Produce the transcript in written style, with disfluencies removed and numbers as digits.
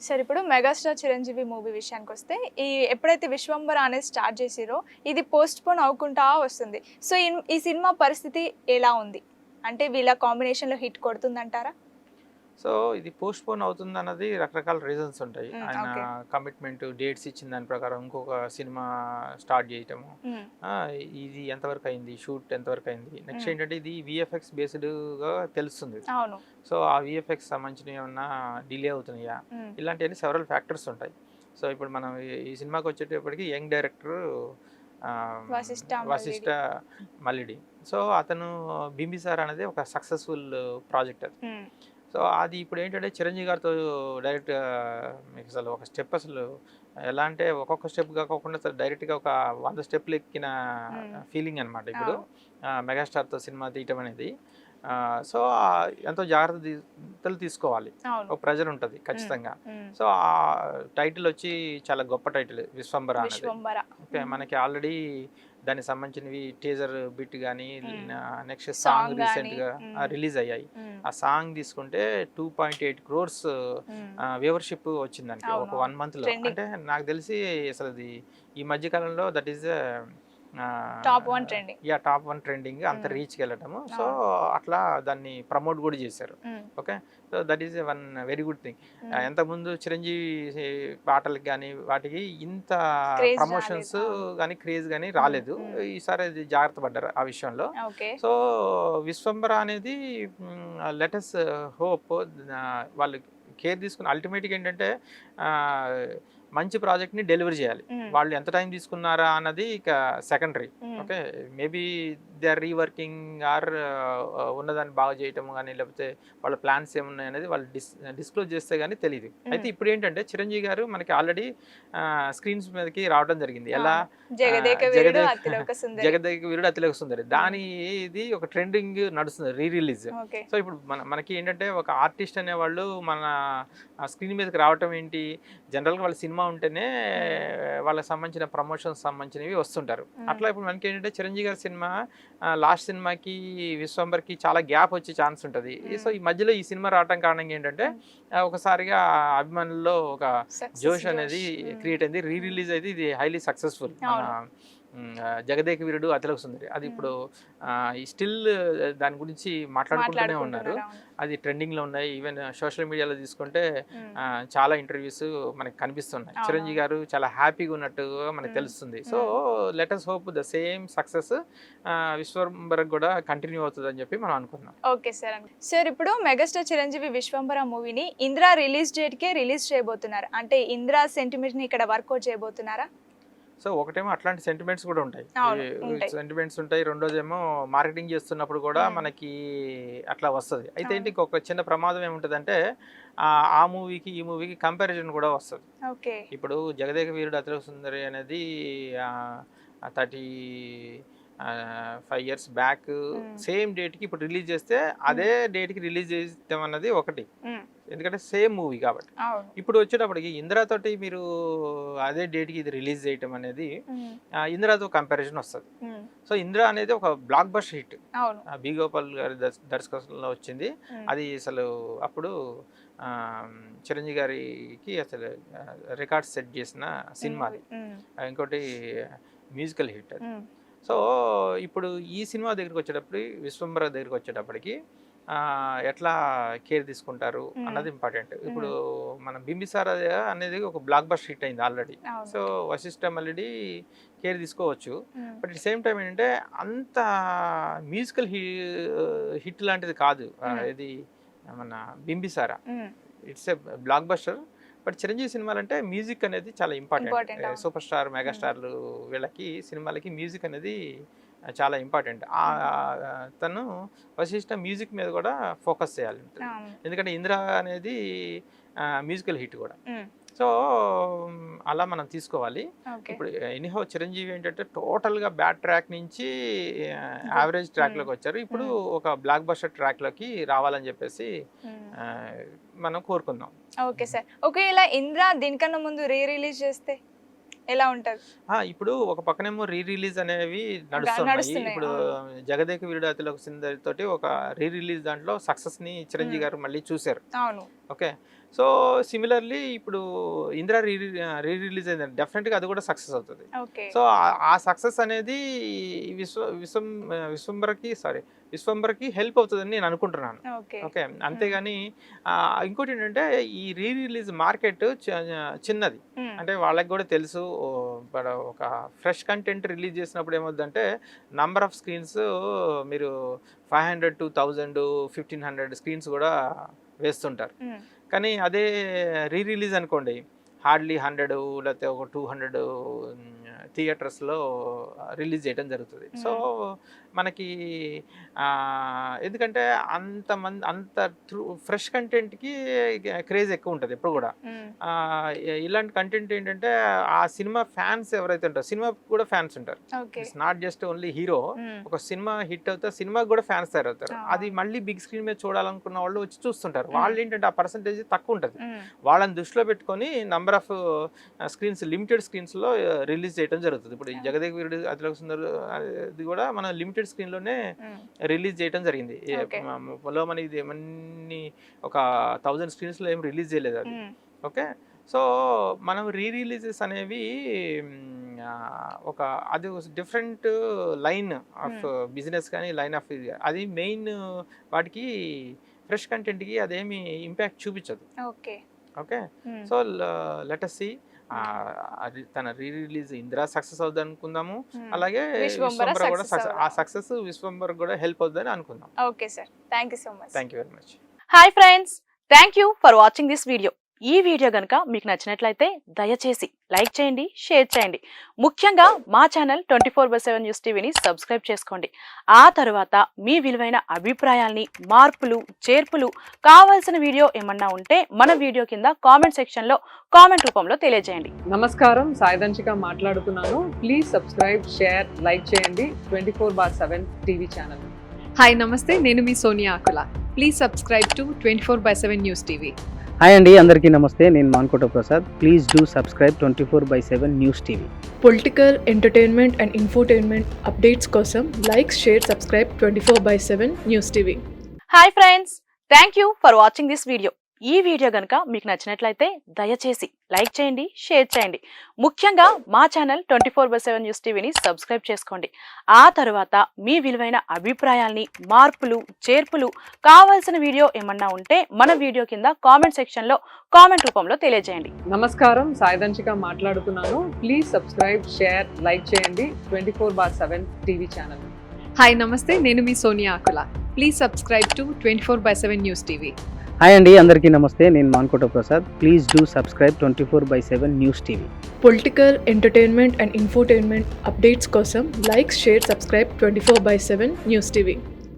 సరే ఇప్పుడు megastar Chiranjeevi movie విషయానికొస్తే, ఈ ఎప్పుడైతే 'విశ్వంబర' అనేది స్టార్ట్ చేసిర్రో, ఇది పోస్ట్‌పోన్ అవ్వుకుంటా వస్తుంది. సో, ఈ సినిమా పరిస్థితి ఎలా ఉంది? అంటే వీళ్ళ కాంబినేషన్‌లో హిట్ కొడుతుందంటారా? సో ఇది పోస్ట్‌పోన్ అవుతుందన్నది రకరకాల రీజన్స్ ఉంటాయి. ఆయన ఓకే. కమిట్మెంట్, డేట్స్ ఇచ్చిన దాని ప్రకారం ఇంకొక సినిమా స్టార్ట్ చేయటము. హ్మ్. ఇది ఎంతవరకు అయింది? షూట్ ఎంతవరకు అయింది? నెక్స్ట్ హ్మ్. ఏంటంటే ఇది వీఎఫ్ఎక్స్ బేస్డ్‌గా తెలుస్తుంది. అవును. సో ఆ వీఎఫ్ఎక్స్ సంబంధించినవి ఏమన్నా డిలే అవుతున్నాయా? హ్మ్. ఇలాంటివన్నీ సెవెరల్ ఫ్యాక్టర్స్ ఉంటాయి. సో ఇప్పుడు మనం ఈ సినిమాకి వచ్చేటప్పటికి young director Vasishtha Vasishtha Mallidi. Mallidi. So అతను 'బింబిసార' అనేది ఒక సక్సెస్‌ఫుల్ ప్రాజెక్ట్ అది. హ్మ్. సో అది ఇప్పుడు ఏంటంటే చిరంజీవి గారితో డైరెక్ట్‌గా మీకు అసలు ఒక స్టెప్ అసలు ఎలా అంటే ఒక్కొక్క స్టెప్ కాకోకుండా అసలు డైరెక్ట్‌గా ఒక 100 స్టెప్‌లు ఎక్కిన హ్మ్. ఫీలింగ్ అనమాట ఇప్పుడు. అవును. మెగాస్టార్‌తో సినిమా తీయటం అనేది. సో ఎంతో జాగ్రత్తలు తీసుకోవాలి. అవును. ఒక ప్రెషర్ ఉంటది హ్మ్. ఖచ్చితంగా. హ్మ్. సో ఆ టైటిల్ వచ్చి చాలా గొప్ప టైటిల్ 'విశ్వంబర' అనేది. 'విశ్వంబర'. ఓకే. హ్మ్. మనకి ఆల్రెడీ దానికి సంబంధించినవి టీజర్ బిట్ గానీ, హ్మ్. నెక్స్ట్ సాంగ్ సాంగ్ గాని. రీసెంట్‌గా హ్మ్. రిలీజ్ అయ్యాయి. హ్మ్. ఆ సాంగ్ తీసుకుంటే 2.8 క్రోర్స్ హ్మ్. వ్యూవర్‌షిప్ వచ్చిందానికి ఒక అవునవును. 1 మంత్‌లో. ట్రెండింగ్. అంటే నాకు తెలిసి అసలది ఈ మధ్య కాలంలో that is top 1 trending. Yeah! Top 1 trending అంత హ్మ్. రీచ్‌కెళ్ళటము. సో, అవును. అట్లా దాన్ని ప్రమోట్ గూడా చేశారు. హ్మ్. Okay. So, that is one very good thing. హ్మ్. ఇంతకుముందు చిరంజీవి పాటలకి గానీ, వాటికి ఇంత క్రేజ్ రాలేదు. ప్రమోషన్స్ అవును. గానీ, క్రేజ్ గానీ హ్మ్. రాలేదు. హ్మ్. ఈసారి అది జాగ్రత్త పడ్డారు ఆ విషయంలో. ఓకే. సో, 'విశ్వంబర' అనేది లెట్ అస్ హోప్ వాళ్ళు కేర్ తీసుకుని అల్టిమేట్‌గా ఏంటంటే ఆహ్, మంచి ప్రాజెక్ట్‌ని డెలివరీ చేయాలి. హ్మ్. వాళ్ళు ఎంత టైం తీసుకున్నారా అన్నది ఇక secondary. Hmm. Okay. Maybe they are reworking or ఉన్నదాన్ని బాగు చేయటం గానీ, లేకపోతే వాళ్ళ ప్లాన్స్ ఏమున్నాయనేది వాళ్ళు డిస్క్లోజ్ చేస్తే గానీ తెలీదు. అయితే హ్మ్. ఇప్పుడేంటంటే చిరంజీవి గారు మనకి ఆల్రెడీ స్క్రీన్స్ మీదకి రావడం జరిగింది. ఎలా అవును. 'జగదేక వీరుడు అతిలోక సుందరి.' 'జగదేక వీరుడు అతిలోక సుందరి' హ్మ్. దాని ఇది ఒక ట్రెండింగ్ నడుస్తుంది రిలీజ్. ఓకే. సో ఇప్పుడు మనకి ఏంటంటే ఒక ఆర్టిస్ట్ అనేవాళ్ళు మన స్క్రీన్ మీదకి రావటం ఏంటి? జనరల్‌గా వాళ్ళ సినిమా ఉంటేనే హ్మ్. వాళ్ళకి సంబంధించిన ప్రమోషన్స్ సంబంధించినవి వస్తుంటారు. హ్మ్. అట్లా ఇప్పుడు మనకేంటంటే 'చిరంజీవి' గారి సినిమా లాస్ట్ సినిమాకి 'విశ్వంబర్‌కి' చాలా గ్యాప్ వచ్చే ఛాన్స్ ఉంటది. సో హ్మ్. ఈ మధ్యలో ఈ సినిమా రావటం కారణంగా ఏంటంటే హ్మ్. ఒకసారిగా అభిమానుల్లో ఒక సక్సెస్ జోష్ అనేది జోష్. హ్మ్. క్రియేట్ అయింది. హ్మ్. రిలీజ్ అయితే ఇది హైలీ సక్సెస్‌ఫుల్. మన అవును. 'జగదేక వీరుడు అతిలోక సుందరి' అది హ్మ్. ఇప్పుడు ఈ స్టిల్ దాని గురించి మాట్లాడుకుంటూనే ఉన్నారు. మాట్లాడుకుంటున్నారు. అవును. అది ట్రెండింగ్‌లో ఉన్నాయి. ఈవెన్ సోషల్ మీడియాలో తీసుకుంటే హ్మ్. చాలా ఇంటర్వ్యూస్ మనకు కనిపిస్తున్నాయి. చిరంజీవి అవునవును. గారు చాలా హ్యాపీగా ఉన్నట్టుగా మనకు హ్మ్. తెలుస్తుంది. So, hmm. Let us hope the same success 'విశ్వంబరకు' కూడా కంటిన్యూ అవుతదని చెప్పి మనం అనుకుందాం. Okay sir. సార్ ఇప్పుడు మెగాస్టార్ చిరంజీవి 'విశ్వంబర' మూవీని 'ఇంద్ర' రిలీజ్ డేట్‌కే రిలీజ్ చేయబోతున్నారు. అంటే 'ఇంద్ర' సెంటిమెంట్‌ని ఇక్కడ వర్కౌట్ చేయబోతున్నారా? సో, ఒకటేమో అట్లాంటి సెంటిమెంట్స్ కూడా ఉంటాయి. అవును. ఉంటాయి. సెంటిమెంట్స్ ఉంటాయి. రెండోదేమో మార్కెటింగ్ చేస్తున్నప్పుడు కూడా హ్మ్. మనకి అట్లా వస్తది. అయితే ఏంటి అవును. ఇంకొక చిన్న ప్రమాదం ఏముంటదంటే ఆ మూవీకి, ఈ మూవీకి కంపారిజన్ కూడా వస్తది. ఓకే. ఇప్పుడు 'జగదేక వీరుడు అతిలోక సుందరి' అనేది 30 5 ఇయర్స్ బ్యాక్ హ్మ్. సేమ్ డేట్‌కి ఇప్పుడు రిలీజ్ చేస్తే హ్మ్. అదే డేట్‌కి రిలీజ్ చేయడం అన్నది ఒకటి. హ్మ్. ఎందుకంటే సేమ్ మూవీ కాబట్టి. అవును. ఇప్పుడు వచ్చేటప్పటికి 'ఇందిర' తోటి మీరు అదే డేట్‌కి ఇది రిలీజ్ చేయటం అనేది హ్మ్. 'ఇందిర'తో కంపారిజన్ వస్తది. హ్మ్. సో 'ఇందిర' అనేది ఒక బ్లాక్ బస్టర్ హిట్. అవును. బి. గోపాల్ గారి దర్శకత్వంలో వచ్చింది. హ్మ్. అది అసలు అప్పుడు చిరంజీవి గారికి అసలు రికార్డ్స్ సెట్ చేసిన సినిమా మూవీ. అది. హ్మ్. ఇంకోటి మ్యూజికల్ హిట్ అది. హ్మ్. సో, ఇప్పుడు ఈ సినిమా దగ్గరికొచ్చేటప్పటికి 'విశ్వంబర' దగ్గరికొచ్చేటప్పటికి ఎట్లా కేర్ తీసుకుంటారు హ్మ్. అన్నది ఇంపార్టెంట్. ఇప్పుడు హ్మ్. మన 'బింబిసార' అనేది ఒక బ్లాక్ బస్టర్ హిట్ అయింది ఆల్రెడీ. అవును. సో, 'వశిష్ఠ మల్లిడి' కేర్ తీసుకోవచ్చు. హ్మ్. But at the same time ఏంటంటే అంత మ్యూజికల్ హిట్ లాంటిది కాదు. హ్మ్. ఇది మన 'బింబిసార'. హ్మ్. It's a block buster. But Chiranjeevi సినిమాలంటే మ్యూజిక్ అనేది చాలా ఇంపార్టెంట్. ఇంపార్టెంట్. అవును. సూపర్ స్టార్, హ్మ్. మెగాస్టార్లు వీళ్ళకి సినిమాలకి మ్యూజిక్ అనేది చాలా ఇంపార్టెంట్. హ్మ్. తను వశిష్ఠ మ్యూజిక్ మీద కూడా ఫోకస్ చేయాలి ఉంటది. అవును. ఎందుకంటే 'ఇందిర' అనేది మ్యూజికల్ హిట్ కూడా. హ్మ్. సో, అలా మనం తీసుకోవాలి. ఓకే. ఇప్పుడు ఎనీహౌ చిరంజీవి ఏంటంటే టోటల్‌గా బ్యాడ్ ట్రాక్ నుంచి గుడ్. యావరేజ్ హ్మ్. ట్రాక్‌లోకొచ్చారు. ఇప్పుడు హ్మ్. ఒక బ్లాక్ బస్టర్ ట్రాక్‌లోకి రావాలని చెప్పేసి హ్మ్. ఆహ్, మనం కోరుకుందాం. Okay sir. ఒకవేళ 'ఇంద్ర' దీనికన్నా ముందు రిలీజ్ చేస్తే ఎలా ఉంటది? ఇప్పుడు ఒక పక్కనేమో రిలీజ్ అనేవి నడుస్తున్నాయి. నడుస్తున్నాయి. ఇప్పుడు అవును. 'జగదేక వీరుడు అతిలోక సుందరి' తోటి ఒక రిలీజ్ దాంట్లో సక్సెస్‌ని చిరంజీవి హ్మ్. గారు మళ్ళీ చూసారు. అవును. ఓకే. సో సిమిలర్లీ ఇప్పుడు ఇందిరా రీ రిలీజ్ అయిందండి, డెఫినెట్గా అది కూడా సక్సెస్ అవుతుంది. ఓకే. సో ఆ సక్సెస్ అనేది విశ్వంబరకి హెల్ప్ అవుతుందని నేను అనుకుంటున్నాను. ఓకే. ఓకే, అంతేగాని ఇంకోటి ఏంటంటే ఈ రీ రిలీజ్ మార్కెట్ చిన్నది, అంటే వాళ్ళకి కూడా తెలుసు. ఒక ఫ్రెష్ కంటెంట్ రిలీజ్ చేసినప్పుడు ఏమవుతుందంటే నంబర్ ఆఫ్ స్క్రీన్స్ మీరు 500 to 1000 1500 స్క్రీన్స్ కూడా వేస్తుంటారు. కానీ అదే రీ రిలీజ్ అనుకోండి, హార్డ్లీ 100 లేకపోతే ఒక 200 థియేటర్స్లో రిలీజ్ చేయడం జరుగుతుంది. సో మనకి ఎందుకంటే అంత ఫ్రెష్ కంటెంట్కి క్రేజ్ ఎక్కువ ఉంటుంది ఎప్పుడు కూడా. ఇలాంటి కంటెంట్ ఏంటంటే ఆ సినిమా ఫ్యాన్స్ ఎవరైతే ఉంటారో, సినిమాకి కూడా ఫ్యాన్స్ ఉంటారు. It's not just only hero. ఒక సినిమా హిట్ అవుతా సినిమాకి కూడా ఫ్యాన్స్ తయారవుతారు. అది మళ్ళీ బిగ్ స్క్రీన్ మీద చూడాలనుకున్న వాళ్ళు వచ్చి చూస్తుంటారు. వాళ్ళు ఏంటంటే ఆ పర్సంటేజ్ తక్కువ ఉంటుంది. వాళ్ళని దృష్టిలో పెట్టుకొని నంబర్ ఆఫ్ స్క్రీన్స్, లిమిటెడ్ స్క్రీన్స్లో రిలీజ్ చేయడం జరుగుతుంది. ఇప్పుడు ఈ జగదేక వీరుడు అతిలోక సుందరి అది కూడా మన లిమిటెడ్ స్క్రీన్లోనే రిలీజ్ చేయడం జరిగింది. పొలో మన ఇది ఏమన్నీ ఒక 1000 స్క్రీన్స్లో ఏం రిలీజ్ చేయలేదు అది. ఓకే, సో మనం రీ రిలీజెస్ అనేవి అది డిఫరెంట్ లైన్ ఆఫ్ బిజినెస్ కానీ లైన్ ఆఫ్ అది మెయిన్ వాటికి ఫ్రెష్ కంటెంట్కి అదేమి ఇంపాక్ట్ చూపించదు. Okay, so let us see తన రీ రిలీజ్ ఇందిరా సక్సెస్ అవుతుంది అనుకుందాము, అలాగే విశ్వంబర కూడా ఆ సక్సెస్ విశ్వంబర కూడా హెల్ప్ అవుతుందని అనుకుందాం. Okay sir, thank you so much. Thank you very much. Hi friends, thank you for watching this video. ఈ వీడియో కనుక మీకు నచ్చినట్లయితే దయచేసి లైక్ చేయండి, షేర్ చేయండి. ముఖ్యంగా మా ఛానల్ 24/7 న్యూస్ టీవీని సబ్స్క్రైబ్ చేసుకోండి. ఆ తర్వాత మీ విలువైన అభిప్రాయాల్ని, మార్పులు, చేర్పులు, కావాల్సిన వీడియో ఏమన్నా ఉంటే మన వీడియో కింద కామెంట్ సెక్షన్లో కామెంట్ రూపంలో తెలియజేయండి. నమస్కారం, సాయిదంచిక మాట్లాడుతున్నాను. ప్లీజ్ సబ్స్క్రైబ్, షేర్, లైక్ చేయండి 24/7 టీవీ ఛానల్. హాయ్ నమస్తే, నేను మీ Sonia Akula. Please subscribe to 24/7 news TV. Hi అండి, అందరికీ నమస్తే. నేను Mankota Prasad. Please do subscribe 24/7 news TV. Political, entertainment and infotainment updates కోసం like, share, subscribe 24/7 news TV. Hi friends, thank you for watching this video. ఈ video కనుక మీకు నచ్చినట్లయితే దయచేసి లైక్ చేయండి, షేర్ చేయండి. ముఖ్యంగా మా ఛానల్ 24/7 న్యూస్ టీవీని సబ్స్క్రైబ్ చేసుకోండి. ఆ తర్వాత మీ విలువైన అభిప్రాయాల్ని, మార్పులు, చేర్పులు, కావాల్సిన వీడియో ఏమన్నా ఉంటే మన వీడియో కింద కామెంట్ సెక్షన్లో కామెంట్ రూపంలో తెలియజేయండి. నమస్కారం, సాయిదంచిక మాట్లాడుతున్నాను. ప్లీజ్ సబ్స్క్రైబ్, షేర్, లైక్ చేయండి 24/7 టీవీ ఛానల్. హాయ్ నమస్తే, నేను మీ Sonia Akula. Please subscribe to 24/7 news TV. Hi అండి, అందరికీ నమస్తే. నేను Mankota Prasad. Please do subscribe 24/7 news TV. Political, entertainment and infotainment updates కోసం like, share, subscribe 24/7 news TV.